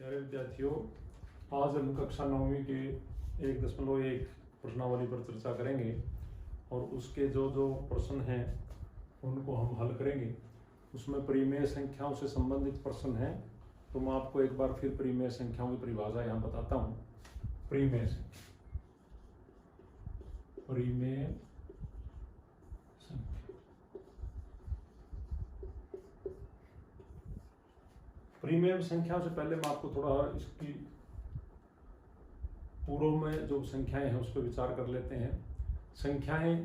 प्यारे विद्यार्थियों, आज हम कक्षा 9वीं के 1.1 प्रश्नावली पर चर्चा करेंगे और उसके जो जो प्रश्न हैं उनको हम हल करेंगे। उसमें परिमेय संख्याओं से संबंधित प्रश्न हैं, तो मैं आपको एक बार फिर परिमेय संख्याओं की परिभाषा यहाँ बताता हूँ। परिमेय संख्या, परिमेय संख्या, परिमेय संख्याओं से पहले मैं आपको थोड़ा इसकी पूर्व में जो संख्याएं हैं उस पर विचार कर लेते हैं। संख्याएं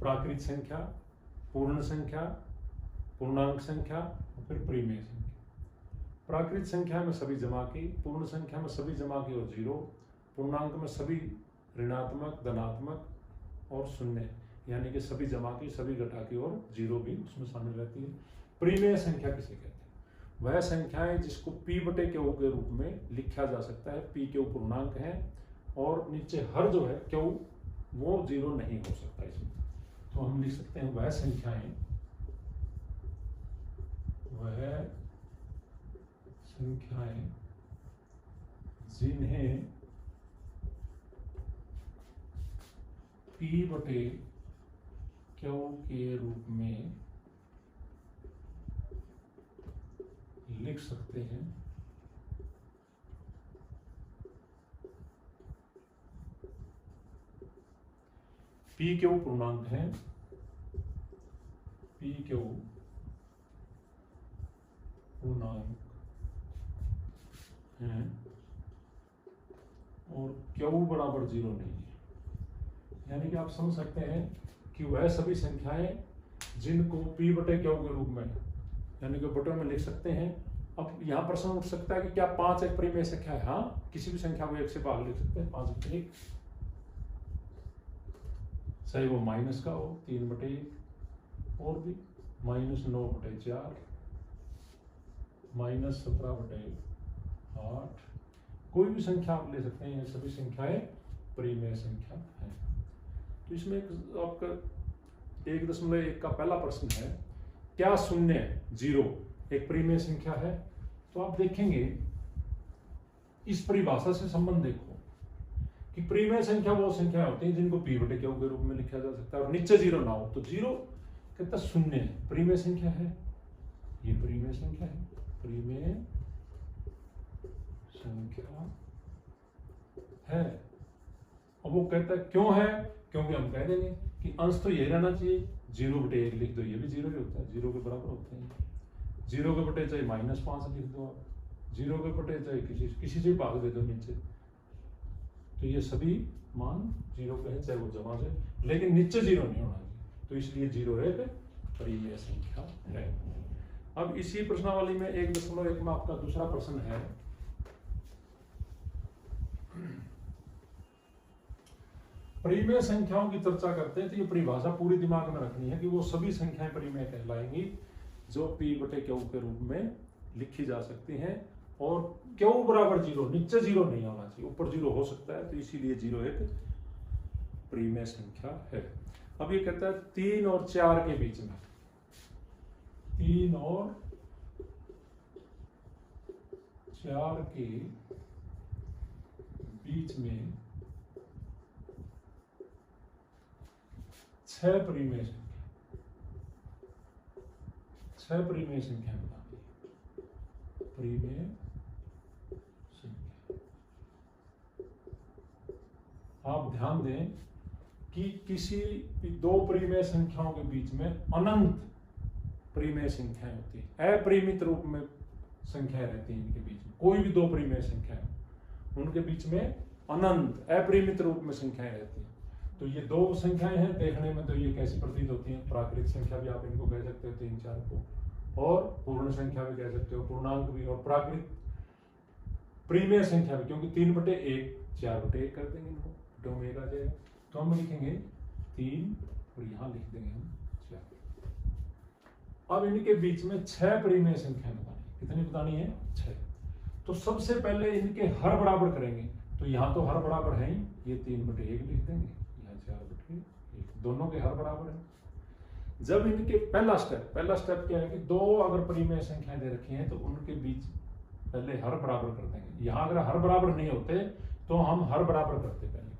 प्राकृत संख्या, पूर्ण संख्या, पूर्णांक संख्या और फिर परिमेय संख्या। प्राकृत संख्या में सभी जमा की, पूर्ण संख्या में सभी जमा की और जीरो, पूर्णांक में सभी ऋणात्मक, धनात्मक और शून्य, यानी कि सभी जमा की, सभी घटा की और जीरो भी उसमें शामिल रहती है। परिमेय संख्या किसे कहते हैं? वह संख्याएं जिसको p बटे क्यू के रूप में लिखा जा सकता है। p क्यू पूर्णांक है और नीचे हर जो है क्यू वो जीरो नहीं हो सकता इसमें, तो हम लिख सकते हैं वह संख्याएं जिन्हें p बटे क्यू के रूप में लिख सकते हैं। p क्यू पूर्णांक है, p क्यू पूर्णांक है और क्यू बराबर जीरो नहीं है। यानी कि आप समझ सकते हैं कि वह सभी संख्याएं जिनको p बटे क्यू के रूप में यानी कि बटों में लिख सकते हैं। अब यहाँ प्रश्न उठ सकता है कि क्या 5 एक परिमेय संख्या है? हाँ, किसी भी संख्या को 1 से भाग लिख सकते हैं। 5 बटे 1, चाहे वो माइनस का हो, 3 बटे 1 और भी, -9 बटे 4, -17 बटे 8, कोई भी संख्या आप ले सकते हैं। ये सभी संख्याएं परिमेय संख्या है। तो इसमें आपका 1.1 का पहला प्रश्न है, क्या शून्य जीरो एक परिमेय संख्या है? तो आप देखेंगे इस परिभाषा से संबंध देखो कि परिमेय संख्या वो संख्या होती है जिनको p बटे क्यू के रूप में लिखा जा सकता है और नीचे जीरो ना हो। तो जीरो कहता शून्य है, परिमेय संख्या है, ये परिमेय संख्या है, परिमेय संख्या है। अब वो कहता है क्यों है? क्योंकि हम कह देंगे कि अंश तो यही रहना चाहिए, 0 बटे 1 लिख दो, ये भी जीरो ही होता है, जीरो के बराबर होते हैं। 0 के बटे चाहे -5 लिख दो आप, 0 के बटे चाहे किसी से भाग दे दो नीचे, तो ये सभी मान जीरो के हैं, चाहे वो जमा से, लेकिन नीचे जीरो नहीं होना चाहिए। तो इसलिए जीरो एक परिमेय संख्या है। अब इसी प्रश्नावली में 1.1 में आपका दूसरा प्रश्न है, परिमेय संख्याओं की चर्चा करते हैं तो ये परिभाषा पूरी दिमाग में रखनी है कि वो सभी संख्याएं परिमेय कहलाएंगी जो p बटे क्यू के रूप में लिखी जा सकती हैं और क्यू बराबर जीरो, नीचे जीरो नहीं होना चाहिए, ऊपर जीरो हो सकता है, तो इसीलिए जीरो एक परिमेय संख्या है। अब ये कहता है 3 और 4 के बीच में, 3 और 4 के बीच में 6 परिमेय संख्या, 6 परिमेय संख्या बतानी है। परिमेय संख्या, आप ध्यान दें कि किसी भी दो परिमेय संख्याओं के बीच में अनंत परिमेय संख्याएं होती है। अपरिमित रूप में संख्याएं रहती हैं इनके बीच में, कोई भी दो परिमेय संख्याएं उनके बीच में अनंत अपरिमित रूप में संख्याएं रहती हैं। तो ये दो संख्याएं हैं, देखने में तो ये कैसी प्रतीत होती हैं? प्राकृत संख्या भी आप इनको कह सकते हो 3, 4 को, और पूर्ण संख्या भी कह सकते हो, पूर्णांक भी, और प्राकृत परिमेय संख्या भी, क्योंकि 3 बटे 1 4 बटे 1 कर देंगे इनको, बटों में 1 आ जाएगा, तो हम लिखेंगे 3 और यहाँ लिख देंगे हम 4। अब इनके बीच में 6 परिमेय संख्या बतानी, कितनी बतानी है? 6। तो सबसे पहले इनके हर बराबर करेंगे, तो यहाँ तो हर बराबर है ही, ये 3 बटे 1 लिख देंगे, 4 बटे 1, दोनों के हर बराबर है। जब इनके पहला स्टेप क्या है कि दो अगर परिमेय संख्याएं दे रखी हैं तो उनके बीच पहले हर बराबर कर देंगे। यहाँ अगर हर बराबर नहीं होते तो हम हर बराबर करते पहले,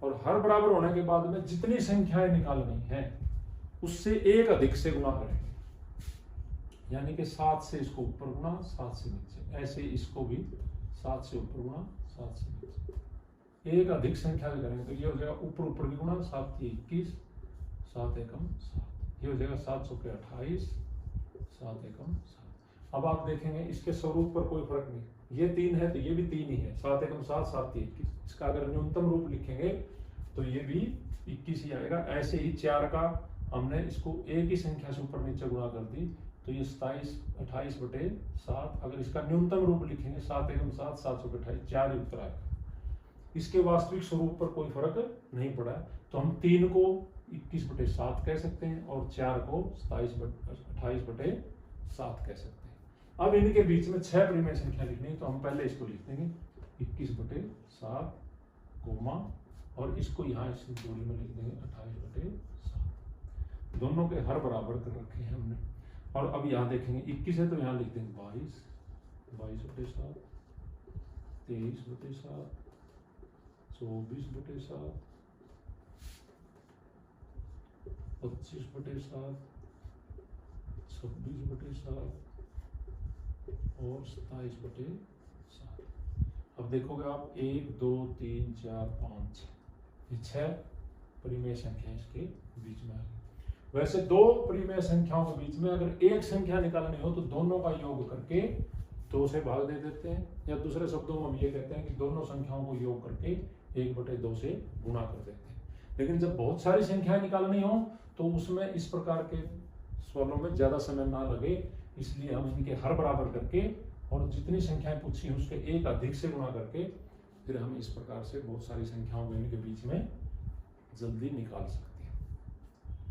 और हर बराबर होने के बाद में जितनी संख्याएं निकालनी है उससे एक अधिक से गुणा करेंगे, यानी कि 7 से इसको ऊपर गुणा 7 से नीचे, ऐसे इसको भी 7 से ऊपर गुणा 7 से नीचे, एक अधिक संख्या से करेंगे। तो ये हो जाएगा ऊपर ऊपर की गुणा 7 की 21, 7 एकम 7, ये हो जाएगा 7 के 28, 7 एकम 7। अब आप देखेंगे इसके स्वरूप पर कोई फर्क नहीं, ये 3 है तो ये भी 3 ही है, 7 एकम 7, 7 की 21। इसका अगर न्यूनतम रूप लिखेंगे तो ये भी 21 ही आएगा। ऐसे ही 4 का हमने इसको एक ही संख्या से ऊपर नीचे गुणा कर दी तो ये 28 बटे 7। अगर इसका न्यूनतम रूप लिखेंगे 7 एकम 7, 7 के 28, 4 ही उत्तर आएगा। इसके वास्तविक स्वरूप पर कोई फर्क नहीं पड़ा, तो हम 3 को 21 बटे 7 कह सकते हैं और 4 को 28 बटे 7 कह सकते हैं। अब इनके बीच में 6 परिमेय संख्या लिखनी है, तो हम पहले इसको लिख देंगे 21 बटे 7 कोमा, और इसको यहाँ इस जोड़ी में लिख देंगे 28 बटे 7। दोनों के हर बराबर कर रखे हैं हमने। और अब यहाँ देखेंगे 21 है तो यहाँ लिख देंगे 22, 22 बटे 7, 23 बटे 7, 24 बटे 7, 25 बटे 7, 26 बटे 7 और 27 बटे 7। अब देखोगे आप 1 2 3 4 5 ये 6 परिमेय संख्या इसके बीच में आ गई। वैसे 2 परिमेय संख्याओं के बीच में अगर एक संख्या निकालनी हो तो दोनों का योग करके 2 से भाग दे देते हैं, या दूसरे शब्दों में हम ये कहते हैं कि दोनों संख्याओं को योग करके 1 बटे 2 से गुणा कर देते हैं। लेकिन जब बहुत सारी संख्याएं निकालनी हो तो उसमें इस प्रकार के सवालों में ज्यादा समय ना लगे, इसलिए हम इनके हर बराबर करके और जितनी संख्याएं पूछी हैं उसके एक अधिक से गुणा करके फिर हम इस प्रकार से बहुत सारी संख्याओं को इनके बीच में जल्दी निकाल सकते हैं।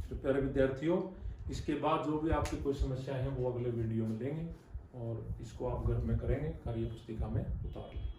तो प्यारे विद्यार्थियों, इसके बाद जो भी आपकी कोई समस्या है वो अगले वीडियो में लेंगे और इसको आप घर में करेंगे, कार्य पुस्तिका में उतार लेंगे।